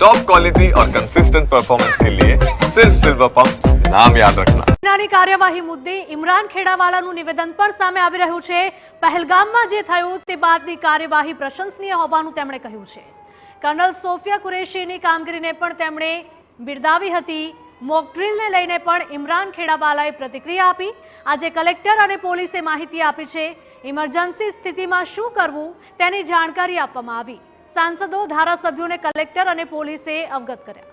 Top quality और consistent performance के लिए सिर्फ सिल्वर पंप नाम याद रखना। સેનાની કાર્યવાહી મુદ્દે ઇમરાન ખેડાવાલાનું નિવેદન પણ સામે આવી રહ્યું છે। પહેલગામમાં જે થયું તે બાદની કાર્યવાહી પ્રશંસનીય હોવાનું તેમણે કહ્યું છે। કર્નલ સોફિયા કુરેશીની કામગીરીને પણ તેમણે બિરદાવી હતી। મોક ડ્રીલને લઈને પણ ઇમરાન ખેડાવાલાએ પ્રતિક્રિયા આપી। આજે કલેક્ટર અને પોલીસે માહિતી આપી છે। ઇમરજન્સી સ્થિતિમાં શું કરવું તેની જાણકારી આપવામાં આવી। સાંસદો ધારાસભ્યોને કલેક્ટર અને પોલીસે અવગત કર્યા।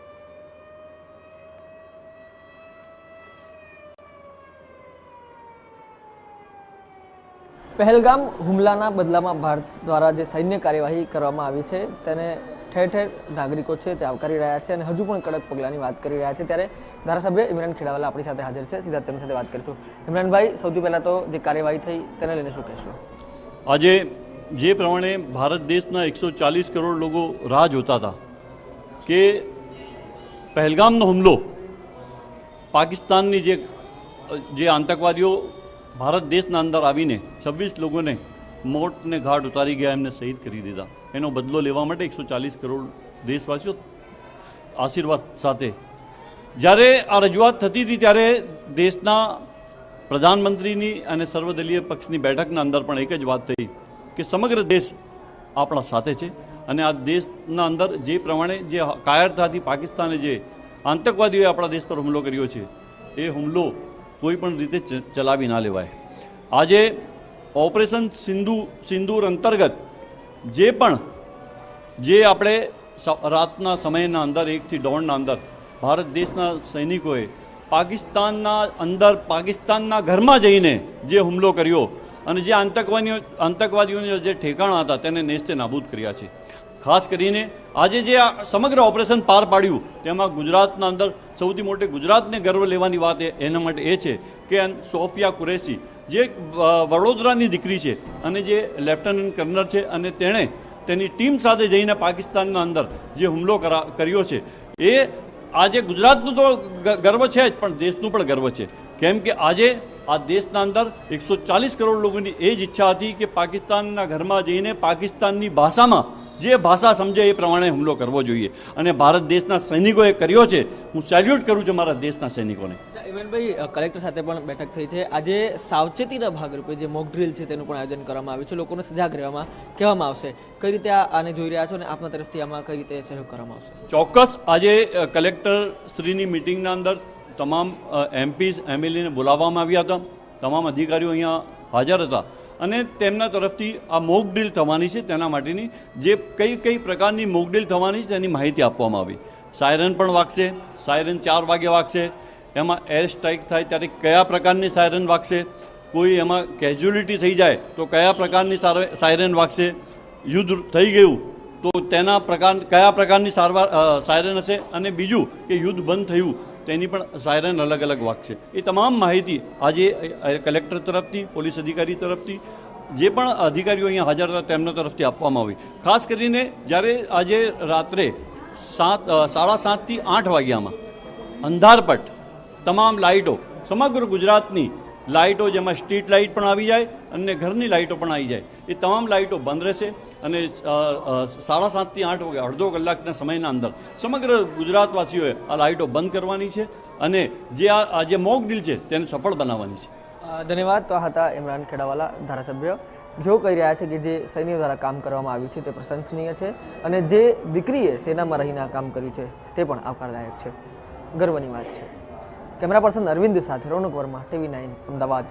પહેલગામ હુમલાના બદલામાં ભારત દ્વારા જે સૈન્ય કાર્યવાહી કરવામાં આવી છે તેને ઠેર ઠેર નાગરિકો છે તે આવકારી રહ્યા છે અને હજુ પણ કડક પગલાંની વાત કરી રહ્યા છે। ત્યારે ધારાસભ્ય ઇમરાન ખેડાવાલા આપણી સાથે હાજર છે, સીધા તેમની સાથે વાત કરીશું। ઇમરાનભાઈ, સૌથી પહેલાં તો જે કાર્યવાહી થઈ તેને લઈને શું કહેશો? આજે જે પ્રમાણે ભારત દેશના 140 કરોડ લોકો રાહ જોતા હતા કે પહેલગામનો હુમલો પાકિસ્તાનની જે આતંકવાદીઓ ભારત દેશના અંદર આવીને 26 લોકોને મોતને ઘાટ ઉતારી ગયા, એમને શહીદ કરી દીધા, એનો બદલો લેવા માટે 140 કરોડ દેશવાસીઓ આશીર્વાદ સાથે જ્યારે આ રજૂઆત થતી હતી ત્યારે દેશના પ્રધાનમંત્રીની અને સર્વદલીય પક્ષની બેઠકના અંદર પણ એક જ વાત થઈ કે સમગ્ર દેશ આપણા સાથે છે અને આ દેશના અંદર જે પ્રમાણે જે કાયરતાથી પાકિસ્તાને જે આતંકવાદીઓએ આપણા દેશ પર હુમલો કર્યો છે એ હુમલો કોઈ પણ રીતે ચલાવી ના લેવાય। આજે ઓપરેશન સિંદૂર અંતર્ગત જે આપણે રાતના સમયના અંદર 1 થી 1.5 અંદર ભારત દેશના સૈનિકોએ પાકિસ્તાનના ઘરમાં જઈને જે હુમલો કર્યો અને જે આતંકવાદીઓના જે ઠેકાણા હતા તેને નેસ્તે નાબૂદ કર્યા છે। ખાસ કરીને આજે જે આ સમગ્ર ઓપરેશન પાર પાડ્યું તેમાં ગુજરાતના અંદર સૌથી મોટી ગુજરાતને ગર્વ લેવાની વાત એના માટે એ છે કે સોફિયા કુરેશી જે વડોદરાની દીકરી છે અને જે લેફ્ટનન્ટ કર્નલ છે અને તેણે તેની ટીમ સાથે જઈને પાકિસ્તાનના અંદર જે હુમલો કર્યો છે એ આજે ગુજરાતનું તો ગર્વ છે જ પણ દેશનું પણ ગર્વ છે। કેમ કે આજે આ દેશના અંદર 140 કરોડ લોકોની એ જ ઈચ્છા હતી કે પાકિસ્તાનના ઘરમાં જઈને પાકિસ્તાનની ભાષામાં જે ભાષા સમજે એ પ્રમાણે હુમલો કરવો જોઈએ અને ભારત દેશના સૈનિકોએ કર્યો છે। હું સેલ્યુટ કરું છું મારા દેશના સૈનિકોને। ઇમરાનભાઈ, કલેક્ટર સાથે પણ બેઠક થઈ છે। આજે સાવચેતીના ભાગરૂપે જે મોક ડ્રીલ છે તેનું પણ આયોજન કરવામાં આવ્યું છે, લોકોને સજાગ રહેવામાં કહેવામાં આવશે। કઈ રીતે આને જોઈ રહ્યા છો અને આપના તરફથી આમાં કઈ રીતે સહયોગ કરવામાં આવશે? ચોક્કસ આજે કલેક્ટર શ્રીની મિટિંગના અંદર તમામ એમપીઝ એમએલએને બોલાવવામાં આવ્યા હતા, તમામ અધિકારીઓ અહીંયા હાજર હતા અને તેમના તરફથી આ મોક ડ્રીલ થવાની છે તેના માટેની જે કઈ પ્રકારની મોક ડ્રીલ થવાની છે તેની માહિતી આપવામાં આવી। સાયરન પણ વાગશે, સાયરન 4 વાગે વાગશે, એમાં એર સ્ટ્રાઇક થાય ત્યારે કયા પ્રકારની સાયરન વાગશે, કોઈ એમાં કેઝ્યુઅલિટી થઈ જાય તો કયા પ્રકારની સાયરન વાગશે, યુદ્ધ થઈ ગયું તો તેના કયા પ્રકારની સાયરન હશે અને બીજું કે યુદ્ધ બંધ થયું તેની પણ સાયરન અલગ અલગ વાગશે। એ તમામ માહિતી આજે કલેક્ટર તરફથી, પોલીસ અધિકારી તરફથી, જે પણ અધિકારીઓ અહીંયા હાજર હતા તેમના તરફથી આપવામાં આવી। ખાસ કરીને જ્યારે આજે રાત્રે 7:30 થી 8 વાગ્યામાં અંધારપટ તમામ લાઇટો સમગ્ર ગુજરાતની લાઇટો, જેમાં સ્ટ્રીટ લાઇટ પણ આવી જાય અને ઘરની લાઇટો પણ આવી જાય, એ તમામ લાઇટો બંધ રહેશે અને 7:30 થી 8 વાગે અડધો કલાકના સમયના અંદર સમગ્ર ગુજરાતવાસીઓએ આ લાઇટો બંધ કરવાની છે અને જે મોક ડ્રીલ છે તેને સફળ બનાવવાની છે। ધન્યવાદ। તો હતા ઇમરાન ખેડાવાલા ધારાસભ્ય, જેઓ કહી રહ્યા છે કે જે સૈન્ય દ્વારા કામ કરવામાં આવ્યું છે તે પ્રશંસનીય છે અને જે દીકરીએ સેનામાં રહીને આ કામ કર્યું છે તે પણ આવકારદાયક છે, ગર્વની વાત છે। કેમેરા પર્સન અરવિંદ સાથે રોનક વર્મા, TV9 અમદાવાદ।